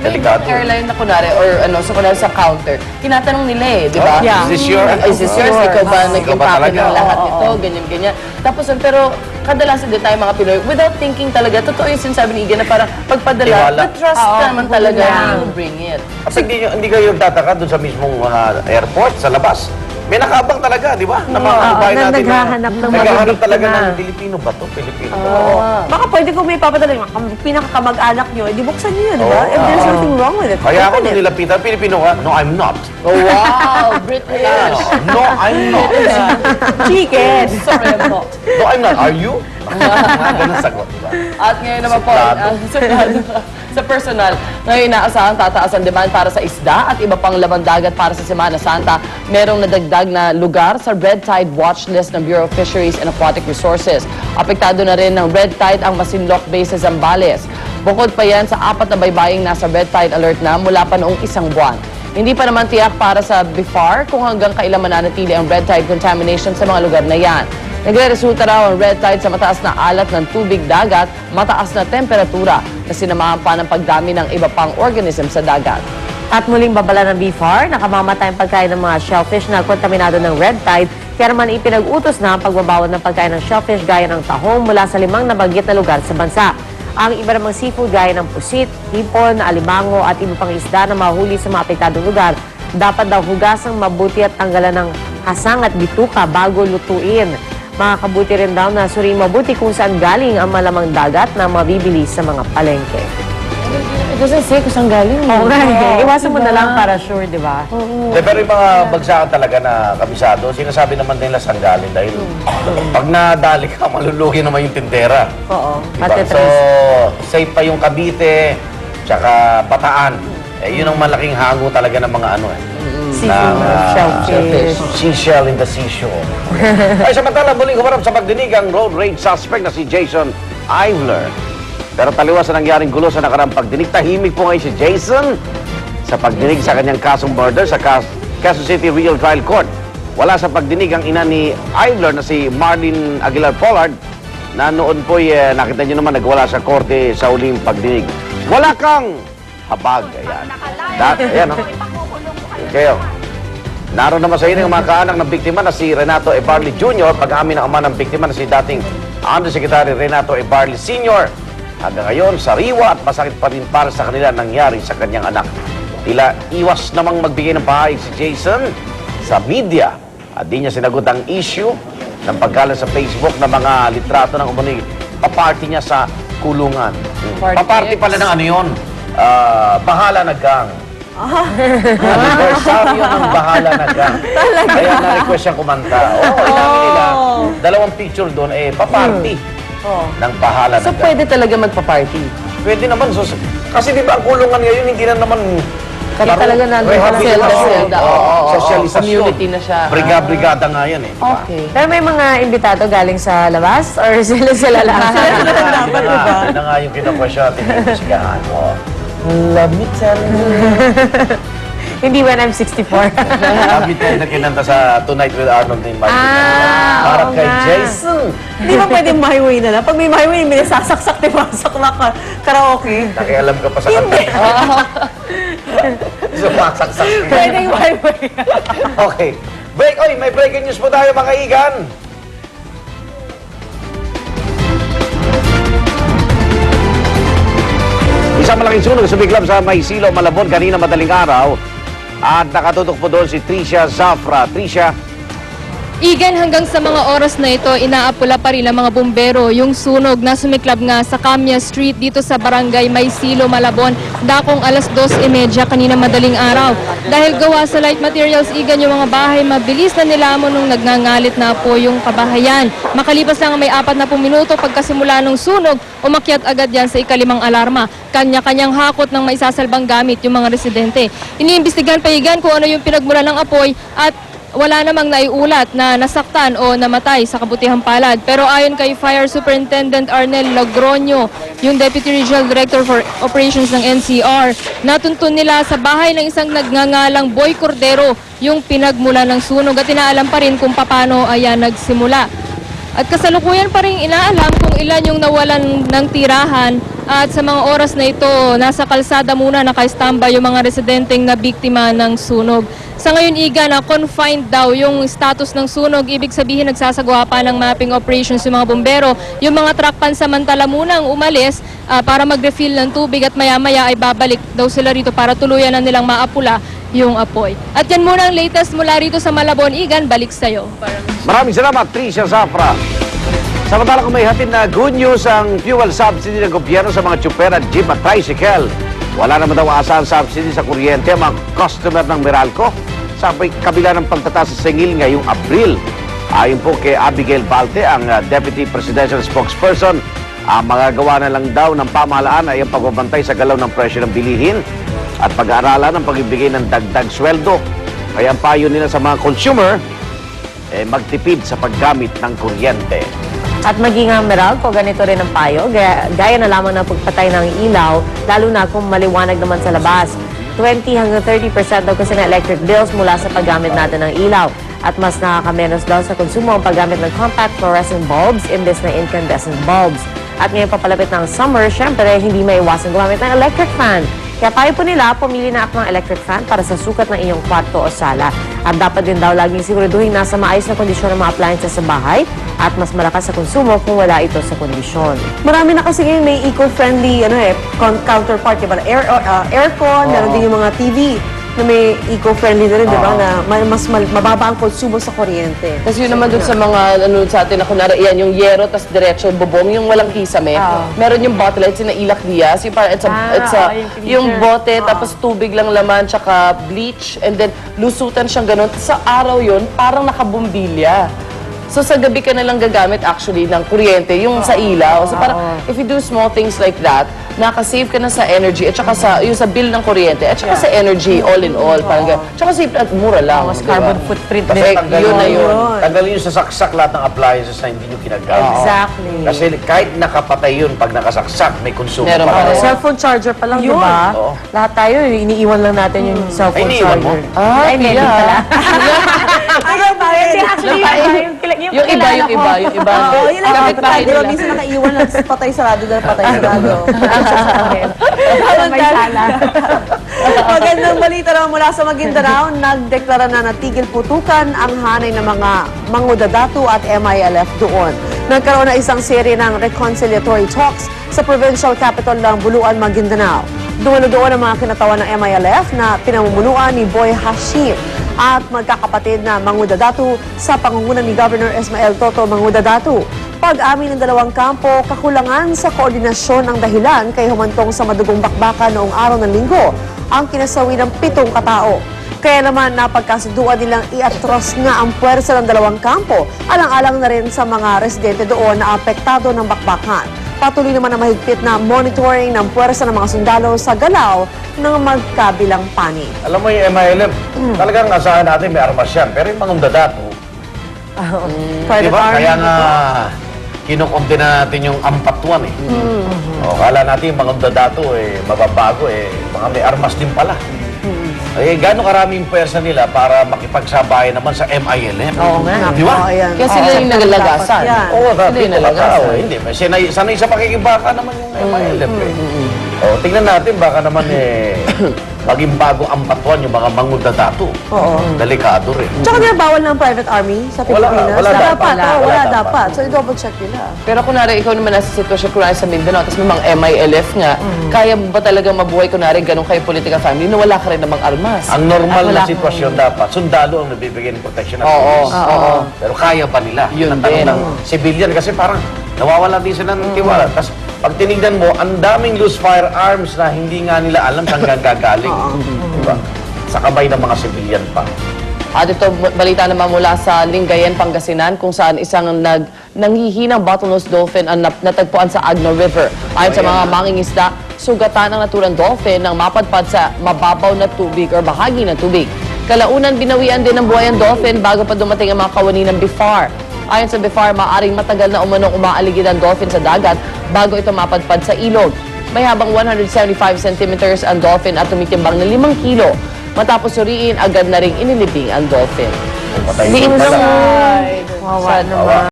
Delikado. Airline na kunwari, or ano, so kunwari sa counter, tinatanong nila eh, di ba? Yeah. Is this yours? Is this yours? Ikaw ba nag-impake talaga? ng lahat nito? Ganyan-ganyan. Tapos, pero kadalasan din tayo mga Pinoy, without thinking talaga, totoo yung sinasabi ni Igan na parang pagpadala, Tiwala. the trust naman talaga, you bring it. At hindi kayo tataka doon sa mismong airport, sa labas. May nakabang talaga, di ba? Na mga kababayan na natin naghahanap ng naghahanap talaga biktima. ng Pilipino ba to? Pilipino. Baka pwede kung may papadala yung pinakakamag-anak nyo, edi buksan nyo yun, di ba? Oo. If there's something wrong with it, Kaya ako open nung it. nilapitan, Pilipino ka? No, I'm not. Oh, wow, British. No, I'm not. Chicken! Sorry, I'm not. No, I'm not. Are you? Mga ganun sagot, di ba? At ngayon naman po, sa personal, ngayon inaasahang tataas ang demand para sa isda at iba pang laman dagat para sa Semana Santa. Merong nadagdag na lugar sa red tide watch list ng Bureau of Fisheries and Aquatic Resources. Apektado na rin ng red tide ang Masinloc Bay sa Zambales. Bukod pa yan sa 4 na baybaying nasa red tide alert na mula pa noong 1 buwan. Hindi pa naman tiyak para sa BIFAR kung hanggang kailan mananatili ang red tide contamination sa mga lugar na yan. Nagre-resulta raw ang red tide sa mataas na alat ng tubig dagat, mataas na temperatura na sinamahan pa ng pagdami ng iba pang organism sa dagat. At muling babala ng BIFAR, nakamamatay ang pagkain ng mga shellfish na kontaminado ng red tide, kaya naman ipinag-utos na ang pagbabawal ng pagkain ng shellfish gaya ng tahong mula sa 5 nabanggit na lugar sa bansa. Ang iba namang seafood gaya ng pusit, hipon, alimango at iba pang isda na mahuli sa mga apektadong lugar, dapat daw hugasang mabuti at tanggalan ng hasang at bituka bago lutuin. Makakabuti rin daw na suriin mabuti kung saan galing ang malamang dagat na mabibili sa mga palengke. It doesn't say kung saan galing. Okay. Iwasan mo na lang para sure, di ba? Pero yung mga bagsakan talaga na kabisado, sinasabi naman nila saan galing dahil pag nadali ka, malulugi naman yung tindera. Oo. Diba? So, safe pa yung Cavite, tsaka Bataan. Yun ang malaking hango talaga ng mga ano eh. Seafood, shellfish. Seashell in the seashore. Ay, samantala, muling humarap sa pagdinig ang road rage suspect na si Jason Ivler. Pero taliwas sa nangyaring gulo sa nakarang pagdinig, tahimik po ngayon si Jason sa pagdinig sa kanyang kasong murder sa Quezon City Real Trial Court. Wala sa pagdinig ang ina ni Ivler na si Marlene Aguilar Pollard na noon po nakita niyo naman nagwala sa korte sa uling pagdinig. Wala kang habag. Ayan. Ayan, no? Okay, naroon naman sa inyo ang mga kaanak ng biktima na si Renato Ebarli Jr. Pag-amin ng ama ng biktima na si dating Undersecretary Renato Ebarli Sr. Hanggang ngayon, sariwa at masakit pa rin para sa kanila nangyari sa kanyang anak. Tila iwas namang magbigay ng pahayag si Jason sa media at di niya sinagot ang issue ng pagkalat sa Facebook ng mga litrato ng umunig paparty niya sa kulungan. Paparty pala ng ano yun? Bahala na gang. Aniversaryo ng Bahala na gang. Kaya na-request siyang kumanta. Inamin nila, 2 picture doon, paparty ng Bahala na So, gang. pwede talaga magpa-party. Pwede naman. Kasi di ba ang kulungan ngayon, hindi na naman Kasi talaga nandun selda. sosyalisasyon. Community na siya. Brigada nga yan eh. Diba? Okay. Pero may mga imbitado galing sa labas or sila lang? Yun na nga yung kina-question natin yung musigahan. Let me tell you. Hindi when I'm 64. Sabi tayo na kinanta sa Tonight with Arnold ni Martin. Para oo kay nga. Jason. Hindi ba pwedeng my way na lang? Pag may my way, may nasasaksak, diba? Sakla ka, karaoke. Nakialam ka pa sa kanta. Sumasaksak. Pwedeng my way. Okay. Break. Oy, may breaking news po tayo mga igan. Isang malaking sunog sa biglab sa Maysilo, Malabon kanina madaling araw. At nakatutok po doon si Tricia Zafra. Tricia, Igan, hanggang sa mga oras na ito, inaapula pa rin ang mga bumbero yung sunog na sumiklab nga sa Camia Street dito sa Barangay Maysilo, Malabon, dakong 2:30 kanina madaling araw. Dahil gawa sa light materials, Igan, yung mga bahay mabilis na nilamon nung nagngangalit na po yung kabahayan. Makalipas lang may 40 minuto pagkasimula ng sunog, umakyat agad yan sa ikalimang alarma. Kanya-kanyang hakot ng maisasalbang gamit yung mga residente. Iniimbestigahan pa, Igan, kung ano yung pinagmula ng apoy at wala namang naiulat na nasaktan o namatay sa kabutihang palad. Pero ayon kay Fire Superintendent Arnel Logroño, yung Deputy Regional Director for Operations ng NCR, natuntun nila sa bahay ng isang nagngangalang Boy Cordero yung pinagmula ng sunog at inaalam pa rin kung paano ayan nagsimula. At kasalukuyan pa rin inaalam kung ilan yung nawalan ng tirahan At sa mga oras na ito, nasa kalsada muna naka-standby yung mga residenteng na biktima ng sunog. Sa ngayon, Iga, na confined daw yung status ng sunog. Ibig sabihin, nagsasagawa pa ng mapping operations yung mga bumbero. Yung mga truck pansamantala munang umalis para mag-refill ng tubig at maya-maya ay babalik daw sila rito para tuluyan na nilang maapula yung apoy. At yan muna ang latest mula rito sa Malabon. Igan, balik sa'yo. Maraming salamat, Tricia Zafra. Samantala kung may hatid na good news ang fuel subsidy ng gobyerno sa mga tsuper at jeep at tricycle. Wala naman daw aasahan subsidy sa kuryente ang mga customer ng Meralco sa kabila ng pagtataas sa singil ngayong Abril. Ayon po kay Abigail Balte, ang Deputy Presidential Spokesperson, ang magagawa na lang daw ng pamahalaan ay ang pagbabantay sa galaw ng presyo ng bilihin at pag-aaralan ang pagbibigay ng dagdag sweldo. Kaya ang payo nila sa mga consumer, magtipid sa paggamit ng kuryente. At maging ang Meralco, ganito rin ang payo, gaya na lamang ng pagpatay ng ilaw, lalo na kung maliwanag naman sa labas. 20 hanggang 30% daw kasi ng electric bills mula sa paggamit natin ng ilaw. At mas nakakamenos daw sa konsumo ang paggamit ng compact fluorescent bulbs imbes na incandescent bulbs. At ngayon papalapit ng summer, syempre hindi maiwasan gumamit ng electric fan. Kaya payo po nila, pumili na ako ng electric fan para sa sukat ng iyong kwarto o sala. At dapat din daw laging siguraduhin nasa maayos na kondisyon ng mga appliances sa bahay at mas malakas sa konsumo kung wala ito sa kondisyon. Marami na kasi ngayon may eco-friendly counterpart, diba? Aircon, meron din yung mga TV na may eco-friendly na rin, di ba? Na mas mababa ang konsumo sa kuryente. Kasi yun naman dun sa mga ano sa atin na kunwari yan, yung yero, tas diretso, bubong, yung walang kisame. Meron yung bottle, it's Ilak Diaz, yung parang yung bote, tapos tubig lang laman, tsaka bleach, and then lusutan siyang ganun. Sa araw yun, parang nakabumbilya. So sa gabi ka na lang gagamit actually ng kuryente, yung sa ilaw. So parang if you do small things like that, nakasave ka na sa energy at saka yung sa bill ng kuryente at saka sa energy all in all. Parang ganun. Tsaka safe at mura lang. Mas diba? carbon footprint Kasi din. Yun na yun. Tanggalin nyo sa saksak lahat ng appliances na hindi nyo ginagamit. Exactly. Kasi kahit nakapatay yun, pag nakasaksak, may consumo Meron pa pa rin. rin. Cellphone charger pa lang, di ba? Oo. Lahat tayo, iniiwan lang natin yung cellphone Ay, iniiwan mo? charger. Ay, hindi kaya. pala. Yung iba. Oo, yun lang Kapit ang bahay patay. Di ba, nila. minsan nakaiwan lang patay sarado na patay sarado. May sala. Magandang balita naman mula sa Maguindanao, nagdeklara na natigil putukan ang hanay ng mga mangudadato at MILF doon. Nagkaroon na isang serye ng reconciliatory talks sa provincial capital ng Buluan, Maguindanao. Dumalo doon ang mga kinatawan ng MILF na pinamumunuan ni Boy Hashim at magkakapatid na mangudadato sa pangunguna ni Governor Ismael Toto Mangudadato. Pag-amin ng dalawang kampo, kakulangan sa koordinasyon ang dahilan kay humantong sa madugong bakbakan noong araw ng linggo ang kinasawi ng 7 katao. Kaya naman napagkasunduan nilang iatros nga ang puwersa ng dalawang kampo, alang-alang na rin sa mga residente doon na apektado ng bakbakan. Patuloy naman ang mahigpit na monitoring ng puwersa ng mga sundalo sa galaw ng magkabilang panig. Alam mo yung MILF, talagang asahan natin may armas yan. Pero yung mangundadato, di ba? Kaya nga kinukunti na natin yung ampatuan eh. O, kala natin yung mangundadato mababago mga may armas din pala. Gano'ng karaming pwersa nila para makipagsabayan naman sa MILF? Oo nga. Di ba? Ayan. Kasi sila yung nagalagasan. Yan. Oo, Sila dati yung talaga. nalagasan. Hindi, sanay sa pakikibaka naman yung MILF O, tingnan natin, baka naman maging bago ang patuan yung mga mangudadato. Oo. Delikado rin. Tsaka na bawal ng private army sa Wala, Pilipinas? wala dapat. Wala Wala dapat. So, i-double check nila. Pero kunwari, ikaw naman nasa sitwasyon kunwari sa Mindanao, tapos may mga MILF nga, kaya mo ba talaga mabuhay kunwari ganun kayo political family na wala ka rin namang armas? Ang normal At na wala sitwasyon dapat, sundalo ang nabibigyan ng protection ng Oo, police. oo. Pero kaya ba nila? Yun Ang tanong din. ng civilian kasi parang nawawala din sila ng tiwala. Tapos pag tinignan mo, ang daming loose firearms na hindi nga nila alam saan gagaling. Diba? Sa kabay ng mga civilian pa. At ito, balita naman mula sa Lingayen, Pangasinan, kung saan isang nanghihinang bottlenose dolphin ang natagpuan sa Agno River. Ayon sa mga mangingisda, sugatan ang naturang dolphin nang mapadpad sa mababaw na tubig or bahagi ng tubig. Kalaunan, binawian din ng buhay ang dolphin bago pa dumating ang mga kawani ng BIFAR. Ayon sa BIFAR, maaaring matagal na umanong umaaligid ang dolphin sa dagat bago ito mapadpad sa ilog. May habang 175 centimeters ang dolphin at tumitimbang na 5 kilo. Matapos suriin, agad na ring inilibing ang dolphin. Patay Hindi din pala. Wawa naman.